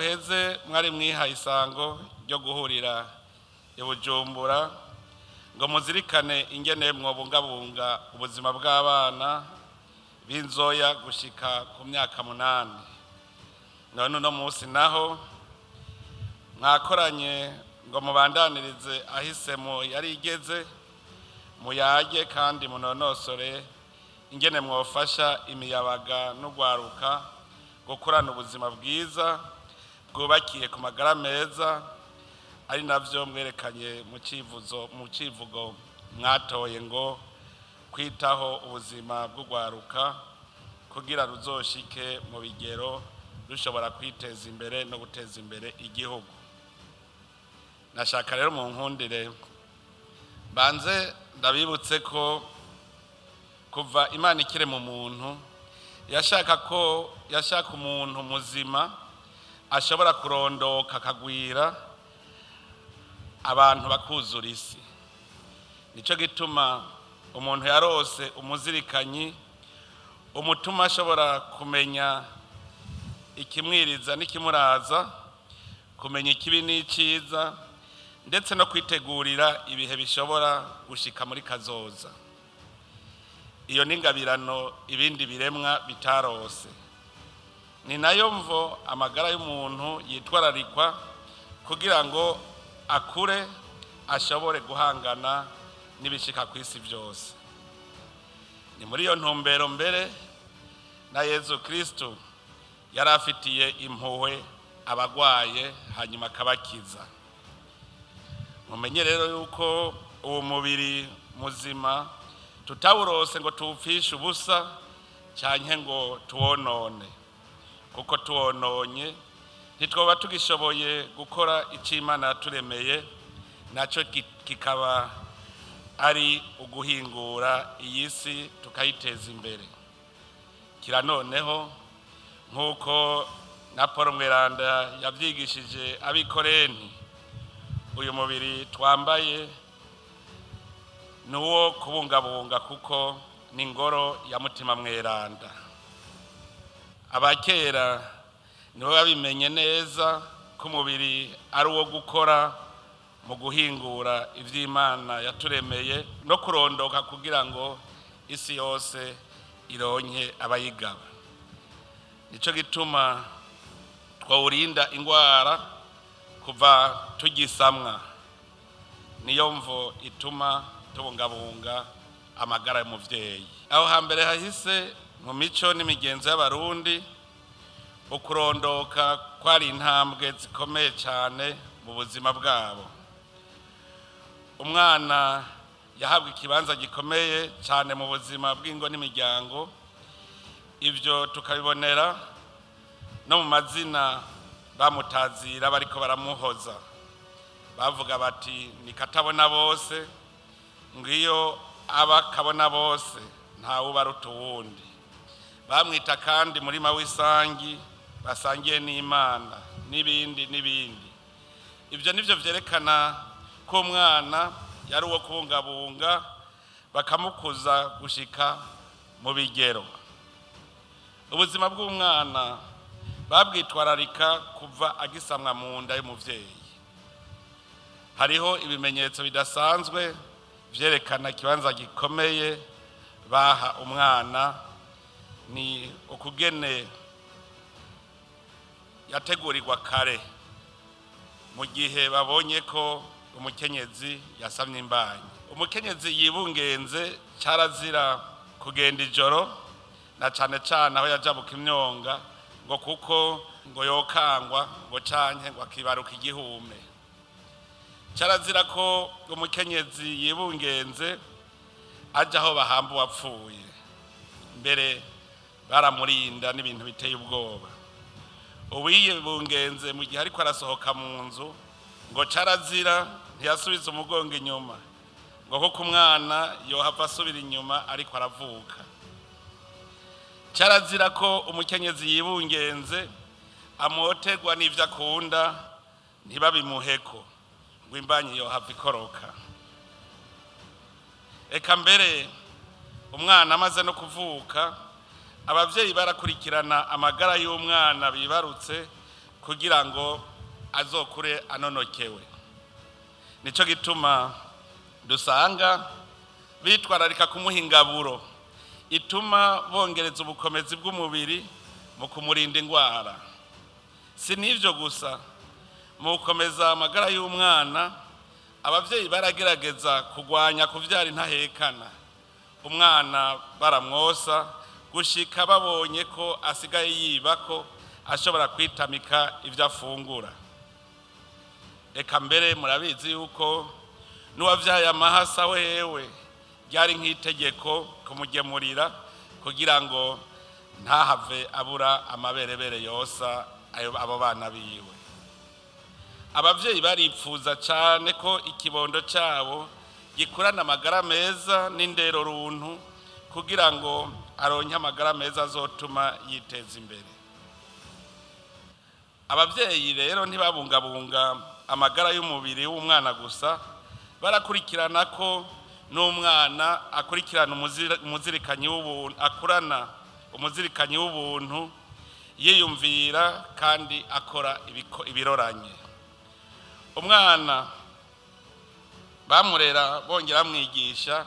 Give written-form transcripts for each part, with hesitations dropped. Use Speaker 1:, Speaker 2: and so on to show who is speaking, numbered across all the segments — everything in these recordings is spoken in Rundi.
Speaker 1: uheze mwari mwihaye isango ryo guhurira i Bujumbura ngo muzirikane ingene mwobungabunga ubuzima bw'abana b'inzoya gushika ku myaka 8. None uno munsi naho mwakoranye ngo mubandanirize ahisemo yari igeze muyage kandi munonosore ingene mwofasha imiyabaga n'ugwaruka gukurana ubuzima bwiza bwubakiye ku magara meza, ari navyo mwerekanye mu civugo mwatoye ngo kwitaho ubuzima bw'ugwaruka kugira ruzoshike mu bigero rushobora kwiteza imbere no guteza imbere igihugu. Nashaka rero mu nkundire banze ndabibutse ko kuva Imana ikire mu muntu yashaka umuntu muzima ashobora kurondoka akagwira abantu bakuzura isi. Nico gituma umuntu yarose umuzirikanyi umutuma ashobora kumenya ikimwiriza n'ikimuraza, kumenya ikibi n'iciza, ndetse no kwitegurira ibihe bishobora gushika muri kazoza. Iyo n'ingabirano ibindi biremwa bitarose. Ni nayo mvo amagara y'umuntu yitwararikwa kugira ngo akure ashobore guhangana n'ibishika ku isi byose. Ni muri iyo ntumbero mbere na Yezu Kristo yari afitiye impuhwe abagwaye hanyuma akabakiza. Mumenye rero yuko uwo mubiri muzima tutawurose ngo tuwupfishe ubusa canke ngo tuwonone, kuko tuwononye ntitwoba tugishoboye gukora ico Imana yaturemeye, naco kikaba ari uguhingura iyi si tukayiteza imbere. Kira noneho nk'uko na Paul Mweranda yavyigishije abikorenti, uyu mubiri twambaye nuwo kubungabunga kuko ni ingoro ya mutima mweranda. Abakera nibo babimenye neza ko umubiri ari uwo gukora mu guhingura ivy'Imana yaturemeye no kurondoka kugira ngo isi yose ironke abayigaba. Nico gituma twawurinda ingwara kuva tugisamwa. Niyo mvo ituma tubungabunga amagara y'umuvyeyi. Aho hambere hahise mu mico n'imigenzo y'Abarundi ukurondoka kwari intambwe zikomeye cyane mu buzima bwabo. Umwana yahabwa ikibanza gikomeye cyane mu buzima bw'ingo n'imiryango. Ivyo tukabibonera no mu mazina bamutazira bariko baramuhoza. Bavuga bati ni katabona bose, ngiyo abakabona bose ntawuba aruta uwundi. Bamwita kandi murima w'isangi basangiye n'Imana n'ibindi n'ibindi. Ivyo nivyo vyerekana ko umwana yari uwo kubungabunga bakamukuza gushika mu bigero. Ubuzima bw'umwana babwitwararika kuva agisamwa mu nda y'umuvyeyi. Hariho ibimenyetso bidasanzwe vyerekana ikibanza gikomeye baha umwana. Ni ukugene yategurirwa kare mu gihe babonye ko umukenyezi yasamye imbanyi. Umukenyezi yibungenze carazira kugenda ijoro, na cane cane aho yajabuka imyonga, ngo kuko ngo yokangwa ngo canke ngo akibaruka igihume. Carazira ko umukenyezi yibungenze aja aho bahamba uwapfuye. Mbere baramurinda n'ibintu biteye ubwoba. Uwiyibungenze mu gihe ariko arasohoka mu nzu ngo carazira ntiyasubiza umugongo inyuma, ngo kuko umwana yohava asubira inyuma ariko aravuka. Carazira ko umukenyezi yibungenze amotegwa n'ivyo akunda ntibabimuheko, ngo imbanyi yohava ikoroka. Eka mbere umwana amaze no kuvuka, abavyeyi barakurikirana amagara y'umwana bibarutse kugira ngo azokure anonokewe. Nico gituma dusanga bitwararika kumuha ingaburo ituma bongereza ubukomezi bw'umubiri mu kumurinda indwara. Si n'ivyo gusa, mu gukomeza amagara y'umwana abavyeyi baragerageza kugwanya kuvyara intahekana. Umwana baramwosa gushika babonye ko asigaye yibako ashobora kwitamika ivyo afungura. Eka mbere murabizi yuko n'uwavyaye amahasa wewe ryari nk'itegeko kumugemurira kugira ngo ntahave abura amaberebere yosa abo bana biwe. Abavyeyi baripfuza cane ko ikibondo cabo gikurana amagara meza n'indero runtu kugira ngo aronke amagara meza azotuma yiteza imbere. Abavyeyi rero ntibabungabunga amagara y'umubiri w'umwana gusa, barakurikirana ko n'umwana akurikirana umuzirikanyi w'ubuntu, akurana umuzirikanyi w'ubuntu, yiyumvira kandi akora ibiroranye. Umwana bamurera bongera mwigisha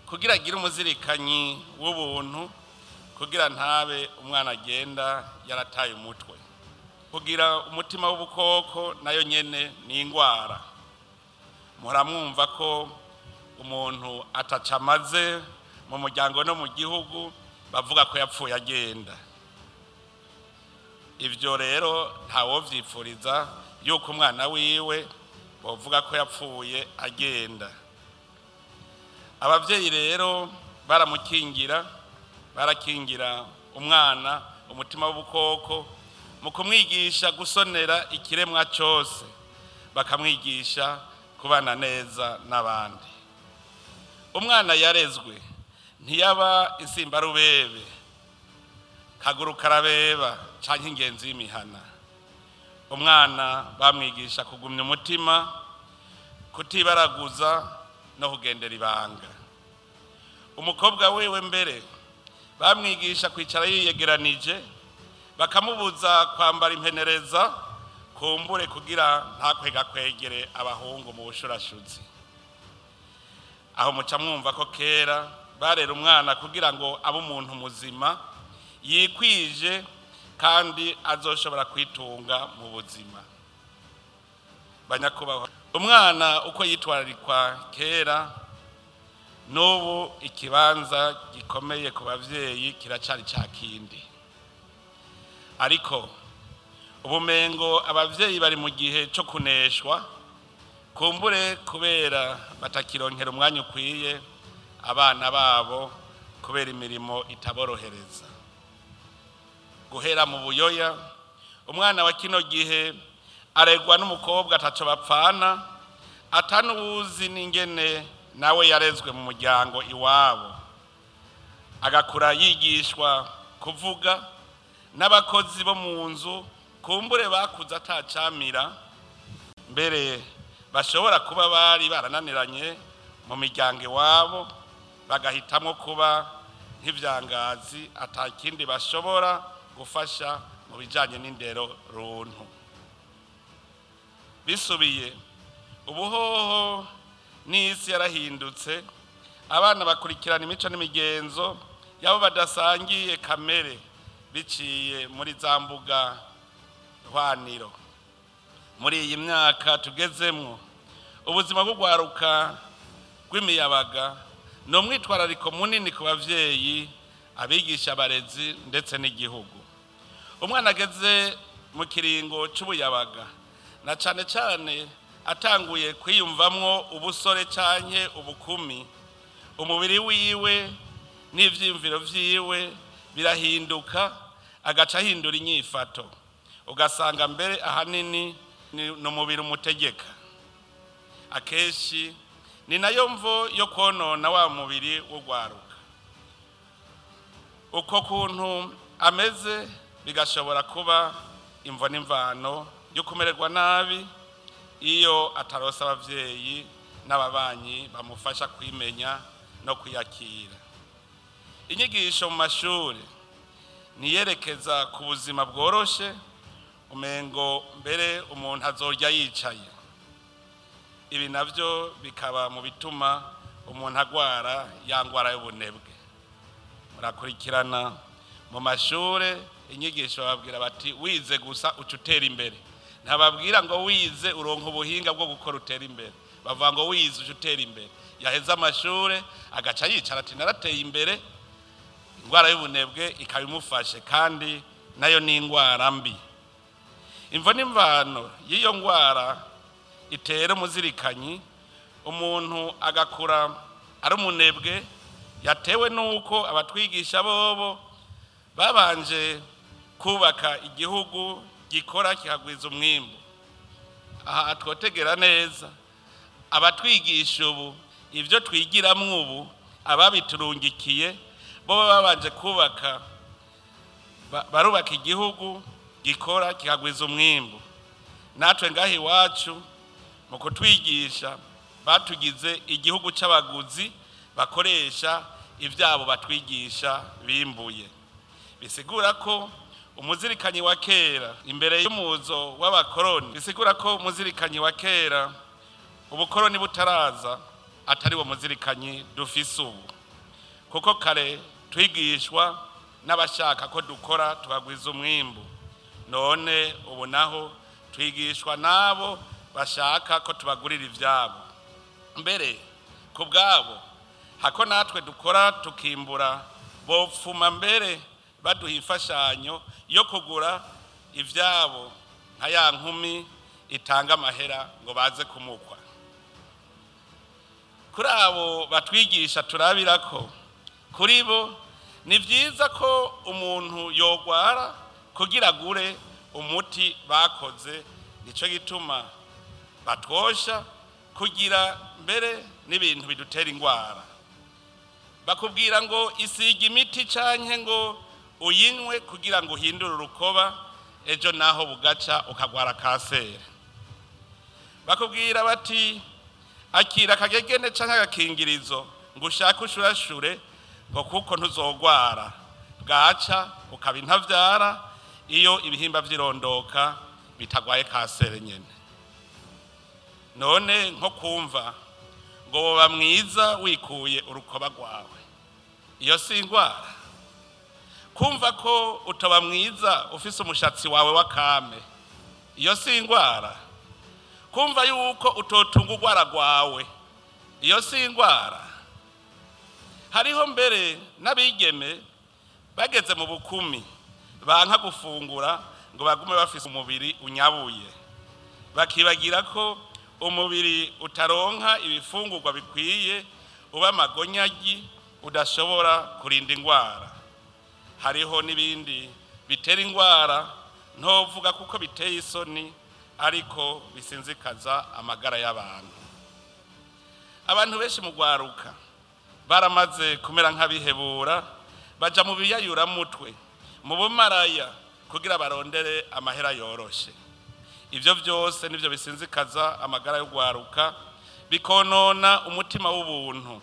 Speaker 1: kugira agire umuzirikanyi w'ubuntu, kugira ntabe umwana agenda yarataye umutwe. Kugira umutima w'ubukoko nayo nyene ni ingwara. Muramwumva ko umuntu atacamaze mu muryango no mu gihugu bavuga ko yapfuye agenda. Ivyo rero ntawovyipfuriza yuko umwana wiwe bovuga ko yapfuye agenda. Abavyeyi rero barakingira umwana umutima w'ubukoko mu kumwigisha gusonera ikiremwa cyose, bakamwigisha kubana neza n'abandi. Umwana yarezwe ntiyaba insimbarubebe, kaguru karabeba canke ingenzi y'imihana. Umwana bamwigisha kugumya umutima, kutibaraguza no kugendera ibanga. Umukobwa wewe mbere bamwigisha kwicara yiyegeranije, bakamubuza kwambara impenereza kumbure kugira ntakwega kwegere abahungu mu bushurashuzi. Aho muca mwumva ko kera barera umwana kugira ngo abe umuntu muzima yikwije kandi azoshobora kwitunga mu buzima. Banyakubahwa, umwana uko yitwararikwa kera n'ubu ikibanza gikomeye ku bavyeyi kiracari cakindi. Ariko ubumengo abavyeyi bari mu gihe cyo kuneshwa, kumbure kubera batakironkera umwanya ukwiye abana babo kubera imirimo itaborohereza. Guhera mu buyoya, umwana wa kino gihe aregwa n'umukobwa ataco bapfana, atanubuzi n'ingene nawe yarezwe mu muryango iwabo. Agakura yigishwa kuvuga n'abakozi bo mu nzu kumbure bakuze atacamira, mbere bashobora kuba bari barananiranye mu miryango iwabo, bagahitamwo kuba nk'ivyangazi atakindi bashobora gufasha mu bijanye n'indero runtu. Bisubiye ubuhoho n'isi yarahindutse, abana bakurikirana imico n'imigenzo yabo badasangiye kamere biciye muri za mbuga hwaniro. Muri iyi myaka tugezemwo, ubuzima bw'ugwaruka rw'imiyabaga no mwitwarariko munini ku bavyeyi, abigisha, abarezi ndetse n'igihugu. Umwana ageze mu kiringo c'ubuyabaga, na cane cane atanguye kwiyumvamwo ubusore canke ubukumi, umubiri wiwe n'ivyiyumviro vyiwe birahinduka, agaca ahindura inyifato. Ugasanga mbere ahanini n'umubiri umutegeka. Akeshi ni nayo mvo yo konona wa mubiri w'ugwaruka. Uko kuntu ameze bigashobora kuba imvo n'imvano yo kumererwa nabi iyo atarosa abavyeyi n'ababanyi bamufasha kwimenya no kwiyakira. Inyigisho mu mashuri niyerekeza ku buzima bworoshe, umengo mbere umuntu azorya yicaye. Ibi navyo bikaba mu bituma umuntu agwara yangwara y'ubunebwe. Murakurikirana mu mashure inyigisho babwira bati wize gusa ucutera imbere, ntababwira ngo wize uronka ubuhinga bwo gukora utera imbere, bavuga ngo wize ucutera imbere. Yaheza amashure agaca yicara ati narateye imbere, ingwara y'ubunebwe ikabimufashe, kandi nayo ni ingwara mbi. Imvo n'imvano y'iyo ngwara itera umuzirikanyi, umuntu agakura ari umunebwe, yatewe nuko abatwigisha bobo babanje kubaka igihugu gikora kikagwiza umwimbu. Aha twotegera neza abatwigisha ubu ivyo twigiramwo ubu ababiturungikiye bo babanje kubaka, barubaka igihugu gikora kikagwiza umwimbu. Natwe ngaho iwacu mu kutwigisha batugize igihugu c'abaguzi bakoresha ivyabo batwigisha bimbuye. Bisigura ko umuzirikanyi wa kera imbere y'umuzo w'abakoroni, bisigura ko umuzirikanyi wa kera ubukoroni butaraza atari wo muzirikanyi dufise ubu, kuko kare twigishwa n'abashaka ko dukora tukagwiza umwimbu, none ubu naho twigishwa nabo bashaka ko tubagurira ivyabo. Mbere ku bwabo hako natwe dukora tukimbura, bopfuma mbere baduha imfashanyo yo kugura ivyabo nka ya nkumi itanga amahera ngo baze kumukwa. Kuri abo batwigisha turabirako, kuri bo ni vyiza ko umuntu yogwara kugira gure umuti bakoze, nico gituma batwosha kugira mbere n'ibintu bidutera ingwara. Bakubwira ngo isiga imiti canke ngo uyinywe kugira ngo uhindure urukoba, ejo naho bugaca ukagwara kanseri. Bakubwira bati akira akagegene canke agakingirizo ngo ushake ushurashure, ngo kuko ntuzogwara, bwaca ukaba intavyara iyo ibihimba vy'irondoka bitagwaye kanseri nyene. None nko kumva ngo woba mwiza wikuye urukoba rwawe, iyo si ingwara? Kumva ko utoba mwiza ufise umushatsi wawe wakame, iyo si ingwara? Kumva yuko utotunga urwara rwawe, iyo si ingwara? Hariho mbere n'abigeme bageze mu bukumi banka gufungura ngo bagume bafise umubiri unyabuye, bakibagira ko umubiri utaronka ibifungurwa bikwiye uba amagonyagi udashobora kurinda ingwara. Hariho n'ibindi bitera ingwara ntovuga kuko biteye isoni, ariko bisinzikaza amagara y'abantu. Abantu benshi mu gwaruka baramaze kumera nk'abihebura, baja mu biyayuramutwe, mu bumaraya kugira barondere amahera yoroshe. Ivyo vyose nivyo bisinzikaza amagara y'ugwaruka, bikonona umutima w'ubuntu.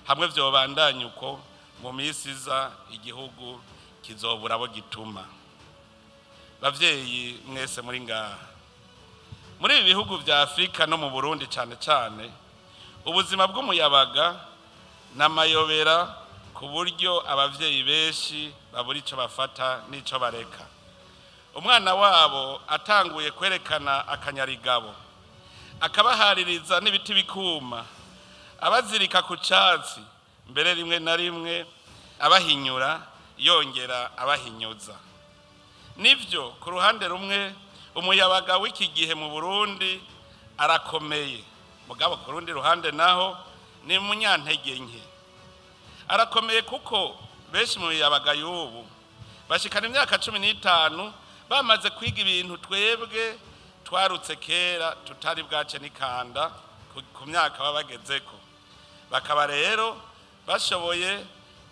Speaker 1: Hamwe vyobandanya uko, mu misi iza igihugu kizobura abo gituma. Bavyeyi mwese muri ngaha, muri ibi bihugu vya Afrika no mu Burundi cane cane, ubuzima bw'umuyabaga n'amayobera ku buryo abavyeyi benshi babura ico bafata n'ico bareka. Umwana wabo atanguye kwerekana akanyarigabo, akabahaririza n'ibiti bikuma, abazirika ku catsi, mbere rimwe na rimwe abahinyura yongera abahinyuza. Nivyo ku ruhande rumwe umuyabaga w'iki gihe mu Burundi arakomeye, mugabo ku rundi ruhande naho ni munyantege nke. Arakomeye kuko benshi mu yabaga y'ubu bashikana imyaka 15 bamaze kwiga ibintu twebwe twarutse kera tutari bwace nikanda ku myaka babagezeko, bakaba rero bashoboye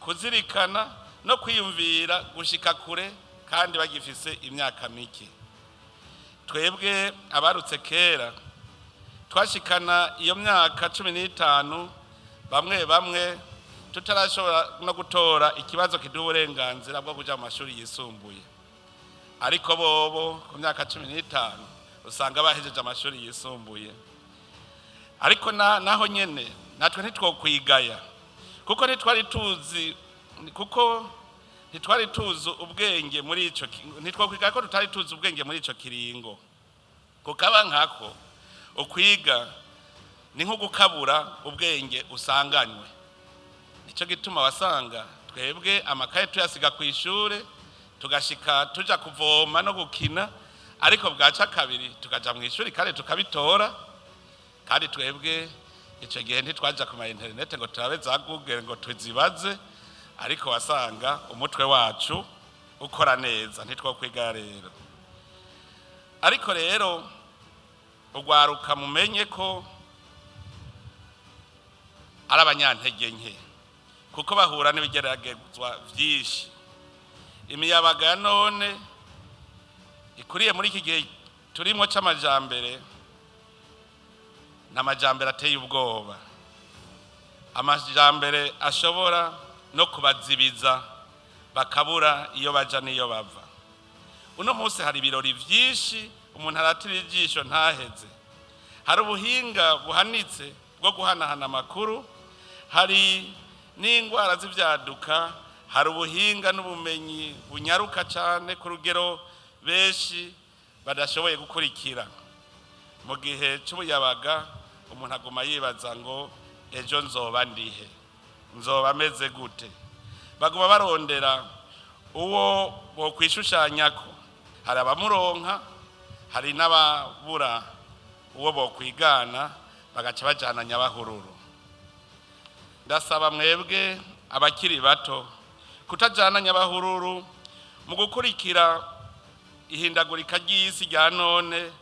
Speaker 1: kuzirikana no kwiyumvira gushika kure kandi bagifise imyaka mike. Twebwe abarutse kera twashikana iyo myaka 15, bamwe tutarashobora no gutora ikibazo kiduha uburenganzira bwo kuja mu mashuri yisumbuye. ariko bobo ku myaka 15 usanga bahejeje amashuri yisumbuye. Ariko naho nyene natwe ntitwokwigaya kuko ntitwari tuzi ubwenge muri ico, ntitwokwigaya ko tutari tuzi ubwenge muri ico kiringo. Kukaba nkako ukwiga ni nko gukabura ubwenge usanganywe. Nico gituma wasanga twebwe amakaye tuyasiga ku ishure tugashika tuja kuvoma no gukina, ariko bwaca kabiri tukaja mu ishuri kandi tukabitora. Kandi twebwe ico gihe ntitwaja ku ma internet ngo turabe za Google ngo tuzibaze, ariko wasanga umutwe wacu ukora neza, ntitwokwiga rero. Ariko rero ugwaruka mumenye ko ari abanyantege nke kuko bahura n'ibigeragezwa vyinshi. Imiyabaga ya none ikuriye muri iki gihe turimo c'amajambere, n'amajambere ateye ubwoba, amajambere ashobora no kubazibiza bakabura iyo baja niyo bava. Uno munsi hari ibirori vyinshi umuntu aratira ijisho ntaheze. Hari ubuhinga buhanitse bwo guhanahana amakuru, hari n'ingwara z'ivyaduka, hari ubuhinga n'ubumenyi bunyaruka cane ku rugero benshi badashoboye gukurikira. Mu gihe c'ubuyabaga umuntu aguma yibaza ngo ejo nzoba ndihe, nzoba ameze gute. Baguma barondera uwo bokwishushanyako. Hari abamuronka, hari n'ababura uwo bokwigana bagaca bajana nyabahururu. Ndasaba mwebwe abakiri bato kutajana nyabahururu mu gukurikira ihindagurika ry'isi rya none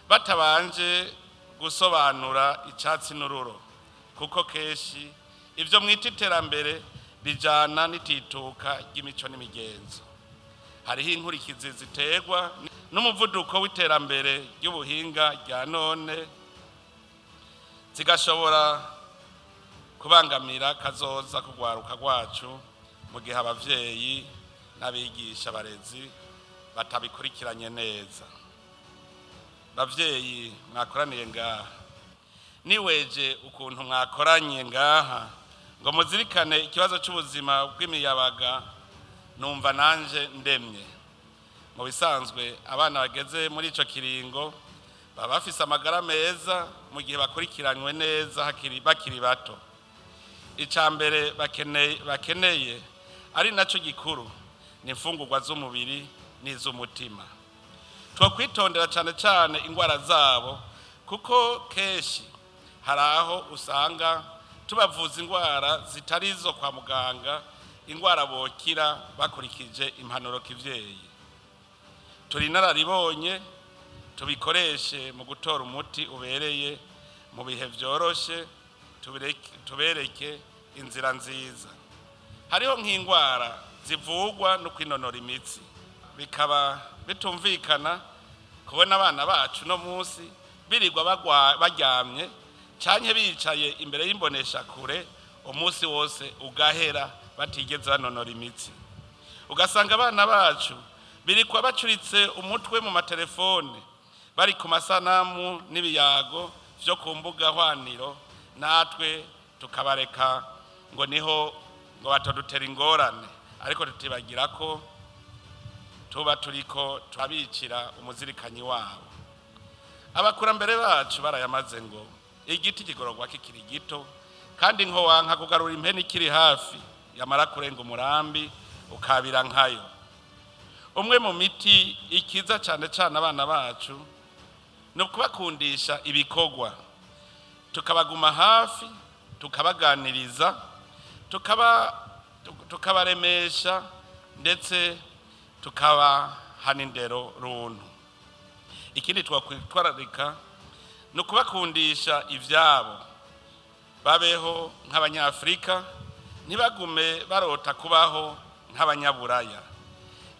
Speaker 1: batabanje gusobanura icatsi n'ururo, kuko keshi ivyo mwita iterambere bijana n'itituka ry'imico n'imigenzo. Hariho inkurikizi ziterwa n'umuvuduko w'iterambere ry'ubuhinga rya none, zigashobora kubangamira kazoza kugwaruka rwacu mu gihe abavyeyi n'abigisha abarezi batabikurikiranye neza. Bavyeyi mwakoraniye ngaha, niweje ukuntu mwakoranye ngaha ngo muzirikane ikibazo c'ubuzima bw'imiyabaga, numva nanje ndemye. Mu bisanzwe abana bageze muri ico kiringo baba bafise amagara meza mu gihe bakurikiranywe neza bakiri bato. Icambere bakeneye ari naco gikuru ni imfungurwa z'umubiri n'iz'umutima. Twokwitondera cane cane ingwara zabo, kuko keshi hari aho usanga tubavuza ingwara zitarizo kwa muganga, ingwara bokira bakurikije impanuro kivyeyi. Turi nararibonye, tubikoreshe mu gutora umuti ubereye mu bihe vyoroshe, tubereke inzira nziza. Hariho nk'ingwara zivugwa no kwinonora imitsi, bikaba bitumvikana kubona abana bacu no munsi birirwa baryamye canke bicaye imbere y'imbonesha kure umunsi wose ugahera batigeze banonora imitsi. Ugasanga abana bacu birikwa bacuritse umutwe mu matelefone, bari ku masanamu n'ibiyago vyo ku mbuga hwaniro, natwe tukabareka ngo niho ngo batodutera ingorane, ariko tutibagira ko tuba turiko turabicira umuzirikanyi wabo. Abakurambere bacu barayamaze ngo igiti kigororwa kikiri gito, kandi nko wanka kugarura impene ikiri hafi, yamara kurenga umurambi ukabira nkayo. Umwe mu miti ikiza cane cane abana bacu no kubakundisha ibikorwa, tukabaguma hafi, tukabaganiriza, tukabaremesha, ndetse tukabaha n'indero runtu. Ikindi twakwitwararika no kubakundisha ivyabo, babeho nk'abanyafrika, ntibagume barota kubaho nk'abanyaburaya.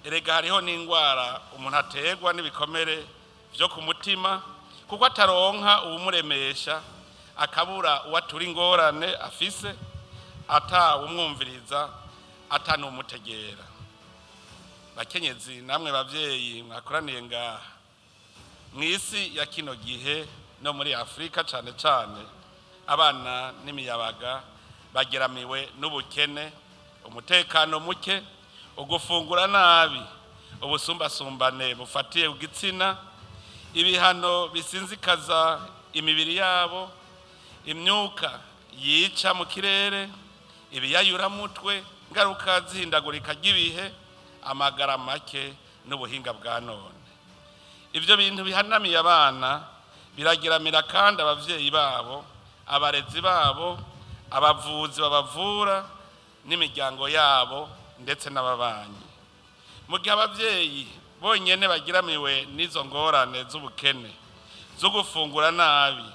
Speaker 1: Erega hariho n'ingwara umuntu aterwa n'ibikomere vyo ku mutima, kuko ataronka uwumuremesha, akabura uwatura ingorane afise, ata umwumviriza, ata n'umutegera. bakenyezi namwe bavyeyi mwakoraniye ngaha mw'isi ya kino gihe no muri Afrika cane cane abana n'imiyabaga bageramiwe n'ubukene, umutekano muke, ugufungura nabi, ubusumbasumbane bufatiye ku gitsina, ibihano bisinzikaza imibiri yabo, imyuka yica mu kirere, ibiyayuramutwe, ngaruka zihindagurika ry'ibihe, amagara make n'ubuhinga bwa none. Ivyo bintu bihanamiye abana biragiramira kandi abavyeyi babo, abarezi babo, abavuzi babavura n'imiryango yabo ndetse n'ababanyi. Mu gihe abavyeyi bonyene bagiramiwe n'izo ngorane z'ubukene, zo gufungura nabi,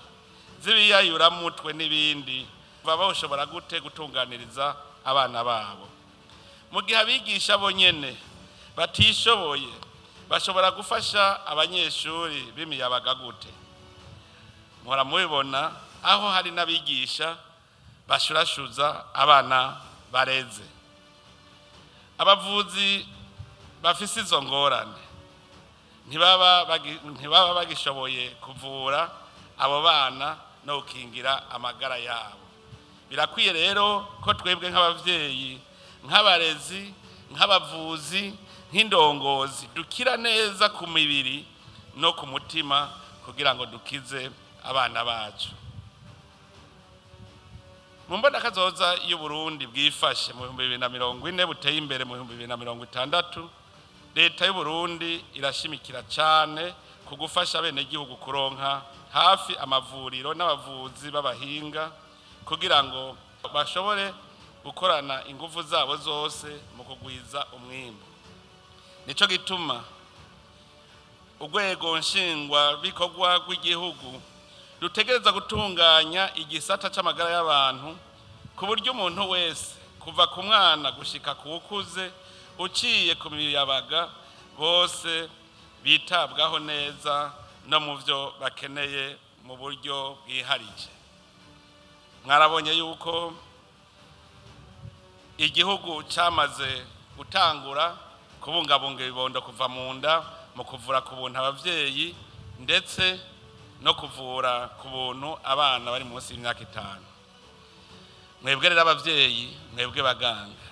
Speaker 1: z'ibiyayuramutwe n'ibindi, baba bashobora gute gutunganiriza abana babo? Mu gihe abigisha bonyene batishoboye bashobora gufasha abanyeshuri b'imiyabaga gute? Muhora mubibona aho hari n'abigisha bashurashuza abana bareze. Abavuzi bafise izo ngorane ntibaba bagishoboye kuvura abo bana no gukingira amagara yabo. Birakwiye rero ko twebwe nk'abavyeyi, nk'abarezi, nk'abavuzi, nk'indongozi dukira neza ku mibiri no ku mutima kugira ngo dukize abana bacu. Mu mbona kazoza y'Uburundi bwifashe mu 2040 buteye imbere mu 2060, leta y'Uburundi irashimikira cyane ku gufasha bene gihugu kuronka hafi amavuriro n'abavuzi b'abahinga kugira ngo bashobore gukorana ingufu zabo zose mu kugwiza umwimbo. Nico gituma urwego nshingwa bikorwa rw'igihugu rutegereza gutunganya igisata c'amagara y'abantu ku buryo umuntu wese kuva ku mwana gushika ku ukuze uciye ku miyabaga bose bitabwaho neza no mu byo bakeneye mu buryo bwiharije. Mwarabonye yuko igihugu cyamaze gutangura kubungabunga ibibondo kuva mu nda mu kuvura ku buntu abavyeyi ndetse no kuvura ku buntu abana bari munsi y'imyaka 5. Mwebwe rero abavyeyi, mwebwe baganga,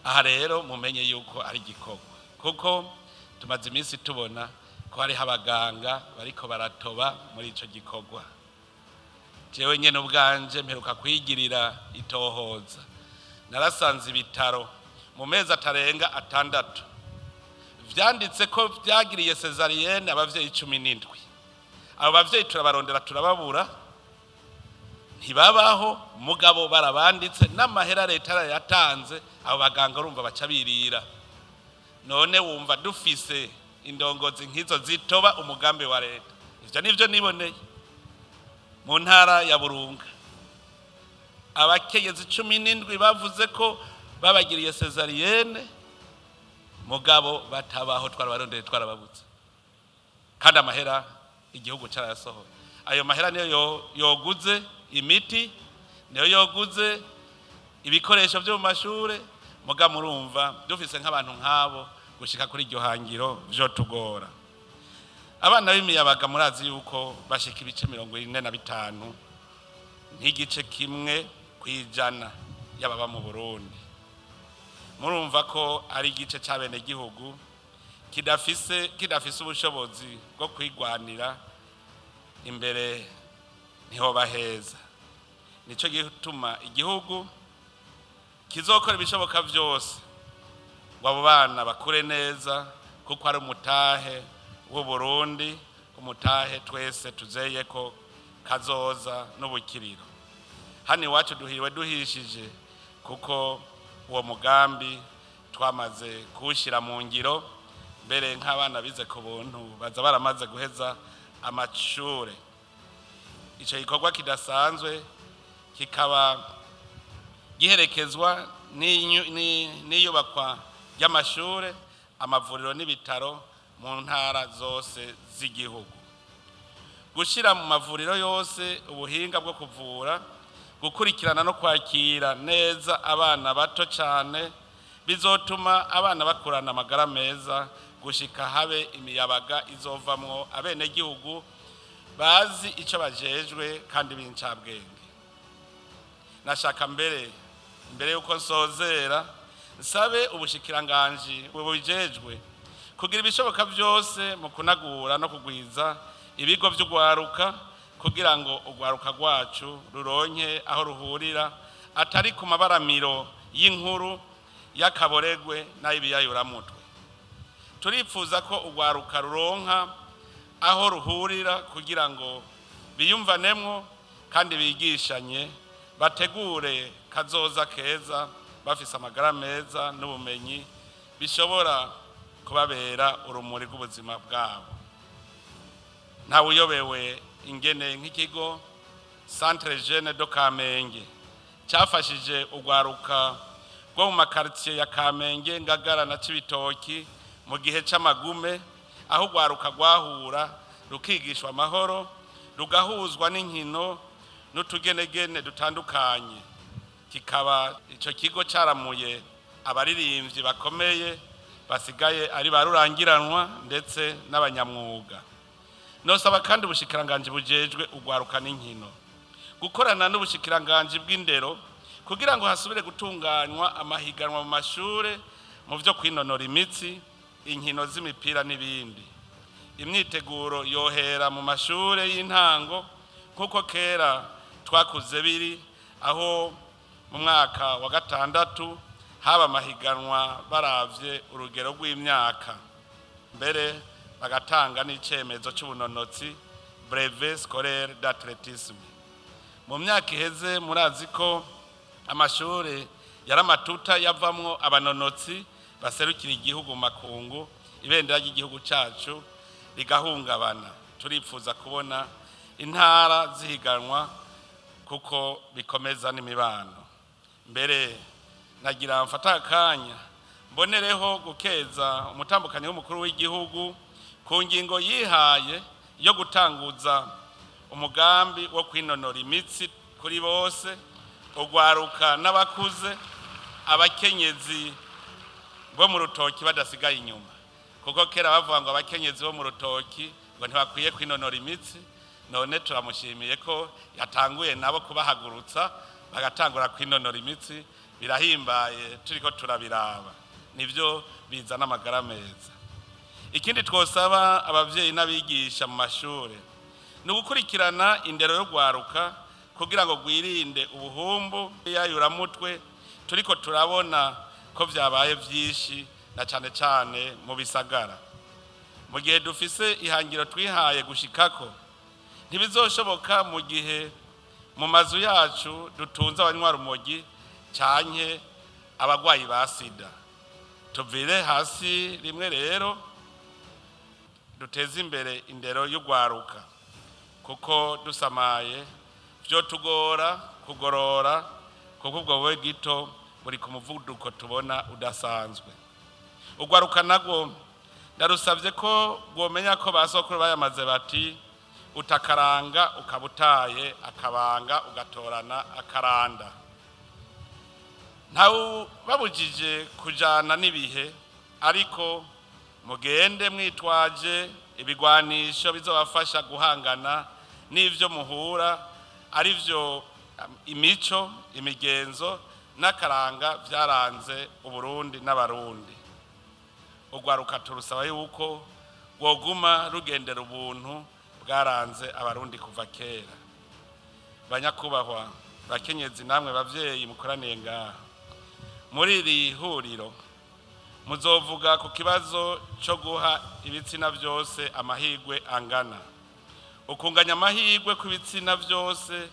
Speaker 1: aha rero mumenye yuko ari igikorwa, kuko tumaze iminsi tubona ko hariho abaganga bariko baratoba muri ico gikorwa. Jewe nyene ubwanje mperuka kwigirira itohoza, narasanze ibitaro mu mezi atarenga 6 vyanditse ko vyagiriye cesarienne abavyeyi 17. Abo bavyeyi turabarondera turababura, ntibabaho, mugabo barabanditse n'amahera leta yatanze, abo baganga urumva baca birira. None wumva dufise indongozi nk'izo zitoba umugambi wa leta. Ivyo nivyo niboneye mu ntara ya Burunga, abakenyezi 17 bavuze ko babagiriye cesarienne, mugabo batabaho, twarabarondeye twarababuze, kandi amahera igihugu cyarayasohoye. Ayo mahera niyo yoguze imiti, niyo yoguze ibikoresho byo mu mashure, muga murumva dufise nk'abantu nk'abo gushika kuri iryo hangiro vyo tugora. Abana b'imiyabaga murazi yuko bashika ibice 45 nk'igice kimwe kwijana y'ababa mu Burundi. Murumva ko ari igice c'abene gihugu kidafise ubushobozi bwo kwigwanira imbere niho baheza. Nico gituma igihugu kizokora ibishoboka vyose ngo abo bana bakure neza, kuko ari umutahe w'u Burundi, umutahe twese tuzeye ko kazoza n'ubukiriro. Hani iwacu duhiriwe duhishije, kuko uwo mugambi twamaze kuwushira mu ngiro, mbere nk'abana bize ku buntu baza baramaze guheza amashure. Ico gikorwa kidasanzwe kikaba giherekezwa n'iyubakwa y'amashure, amavuriro n'ibitaro mu ntara zose z'igihugu. Gushira mu mavuriro yose ubuhinga bwo kuvura, gukurikirana no kwakira neza abana bato cyane bizotuma abana bakurana amagara meza gushika habe imiyabaga izovamwo abenegihugu bazi ico bajejwe kandi b'incabwenge. Nashaka mbere yuko nsozera nsabe ubushikiranganji bubijejwe kugira ibishoboka byose mu kunagura no kugwiza ibigo vy'ugwaruka kugira ngo ugwaruka rwacu ruronke aho ruhurira atari ku mabaramiro y'inkuru y'akaboregwe n'ay'ibiyayuramutwe. Turipfuza ko ugwaruka ruronka aho ruhurira kugira ngo biyumvanemwo kandi bigishanye bategure kazoza keza bafise amagara meza n'ubumenyi bishobora kubabera urumuri rw'ubuzima bwabo. Ntawe uyobewe ingene nk'ikigo Centre Jeune do Kamenge cyafashije ugwaruka rwo mu makartier ya Kamenge, Ngagara na Cibitoki mu gihe c'amagume, aho ugwaruka rwahura rukigishwa amahoro, rugahuzwa n'inkino n'utugenegene dutandukanye. Kikaba ico kigo caramuye abaririmbyi bakomeye basigaye ari barurangiranwa ndetse n'abanyamwuga. Nosaba kandi ubushikiranganji bujejwe ugwaruka n'inkino gukorana n'ubushikiranganji bw'indero kugira ngo hasubire gutunganywa amahiganwa mu mashure mu vyo kwinonora imitsi, inkino z'imipira n'ibindi. Imyiteguro yohera mu mashure y'intango kuko kera twakuze biri, aho mu mwaka wa gatandatu haba amahiganwa baravye urugero rw'imyaka, mbere bagatanga n'icemezo c'ubunonotsi brevet scolaire d'athlétisme. Mu myaka iheze murazi ko amashure yaramatuta yavamwo abanonotsi baserukira igihugu mu makungu, ibendera ry'igihugu cacu rigahungabana. Turipfuza kubona intara zihiganwa kuko bikomeza n'imibano. Mbere nagira mfata akanya mbonereho gukeza umutambukanyi w'umukuru w'igihugu ku ngingo yihaye yo gutanguza umugambi wo kwinonora imitsi kuri bose, ugwaruka n'abakuze, abakenyezi bo mu rutoki badasigaye inyuma, kuko kera bavuga ngo abakenyezi bo mu rutoki ngo ntibakwiye kwinonora imitsi. None turamushimiye ko yatanguye nabo kubahagurutsa bagatangura kwinonora imitsi. Birahimbaye turiko turabiraba, nivyo bizana amagara meza. Ikindi twosaba abavyeyi n'abigisha mu mashure ni ugukurikirana indero yo gwaruka kugira ngo gwirinde ubuhumbu y'ayuramutwe turiko turabona ko vyabaye vyinshi na cane cane mu bisagara. Mu gihe dufise ihangiro twihaye gushikako, ntibizoshoboka mu gihe mu mazu yacu dutunze abanywa rumogi canke abagwayi ba sida. Tuvire hasi rimwe rero duteze imbere indero y'ugwaruka, kuko dusamaye vyo tugora kugorora, kuko ubwo bwe gito buri ku muvuduko tubona udasanzwe. Ugwaruka nagwo ndarusavye ko bwomenya ko basokuru bayamaze bati utakaranga ukabutaye, akabanga ugatorana akaranda. Ntawe babujije kujana n'ibihe, ariko mugende mwitwaje ibigwanisho bizobafasha guhangana n'ivyo muhura, ari vyo imico, imigenzo n'akaranga vyaranze Uburundi n'Abarundi. Ugwaruka turusaba yuko rwoguma rugendera ubuntu bwaranze Abarundi kuva kera. Banyakubahwa bakenyezi, namwe bavyeyi mukoraniye ngaha muri iri huriro, muzovuga ku kibazo cyo guha ibitsina byose amahirwe angana. Ukunganya amahirwe ku bitsina byose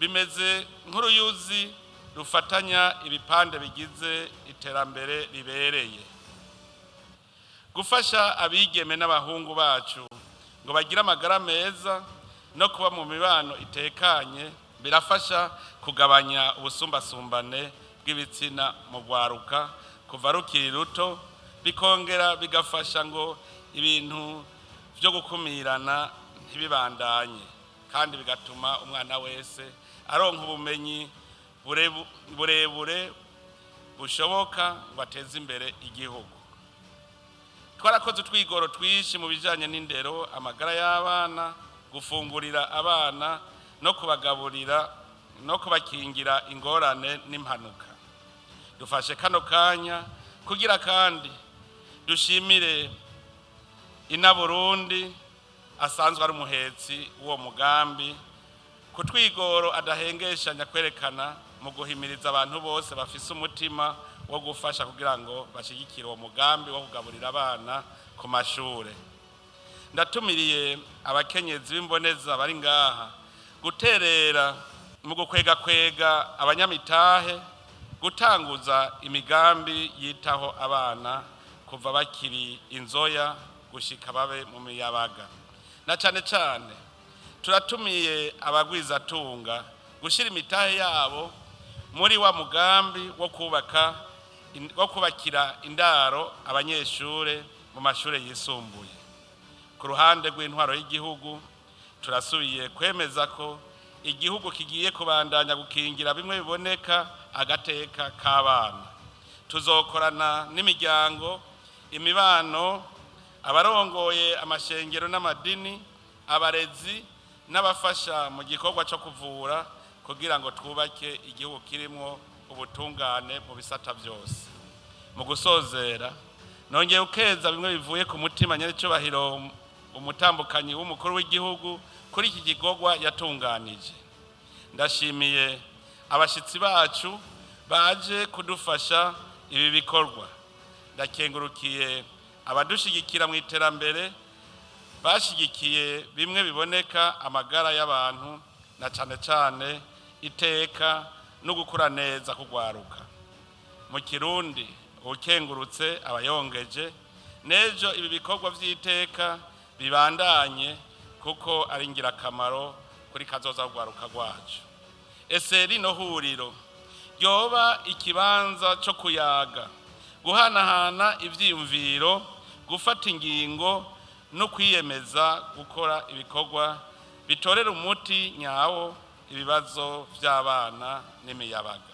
Speaker 1: bimeze nk'uruyuzi rufatanya ibipande bigize iterambere ribereye. Gufasha abigeme n'abahungu bacu ngo bagire amagara meza no kuba mu mibano itekanye birafasha kugabanya ubusumbasumbane bw'ibitsina mu gwaruka kuva rukiri ruto, bikongera bigafasha ngo ibintu byo gukumirana ntibibandanye, kandi bigatuma umwana wese aronka ubumenyi burebure bushoboka ngo ateze imbere igihugu. Twarakoze utwigoro twishi mu bijanye n'indero, amagara y'abana, gufungurira abana no kubagaburira no kubakingira ingorane n'impanuka. Dufashe kano kanya kugira kandi dushimire Burundi asanzwe ari umuhetsi w'uwo mugambi ku twigoro adahengeshanya kwerekana mu guhimiriza abantu bose bafise umutima wo gufasha kugira ngo bashigikire uwo mugambi wo kugaburira abana ku mashure. Ndatumiriye abakenyezi b'imboneza bari ngaha guterera mu gukwega abanyamitahe, gutanguza imigambi yitaho abana kuva bakiri inzoya gushika babe mu miyabaga. Na cane cane turatumiye abagwizatunga gushira imitahe yabo muri wa mugambi wo kubakira indaro abanyeshure mu mashure yisumbuye. Ku ruhande rw'intwaro y'igihugu turasubiye kwemeza ko igihugu kigiye kubandanya gukingira bimwe biboneka agateka k'abana. Tuzokorana n'imiryango, imibano, abarongoye amashengero n'amadini, abarezi n'abafasha mu gikorwa cyo kuvura kugira ngo twubake igihugu kirimo ubutungane mu bisata byose. Mu gusozera nongeye ukeza bimwe bivuye ku mutima nyaricubahiro umutambukanyi w'umukuru w'igihugu kuri iki gikorwa yatunganije. Ndashimiye abashitsi bacu baje kudufasha ibi bikorwa. Ndakengurukiye abadushigikira mu iterambere bashigikiye bimwe biboneka amagara y'abantu na cane cane iteka no gukura neza kugwaruka. Mu Kirundi ukengurutse abayongeje, nejo ibi bikorwa vy'iteka bibandanye kuko ari ingirakamaro kuri kazoza kugwaruka rwacu. Ese rino huriro ryoba ikibanza cyo kuyaga, guhanahana ivyiyumviro, gufata ingingo no kwiyemeza gukora ibikorwa bitorera umuti nyawo ibibazo by'abana n'imiyabaga.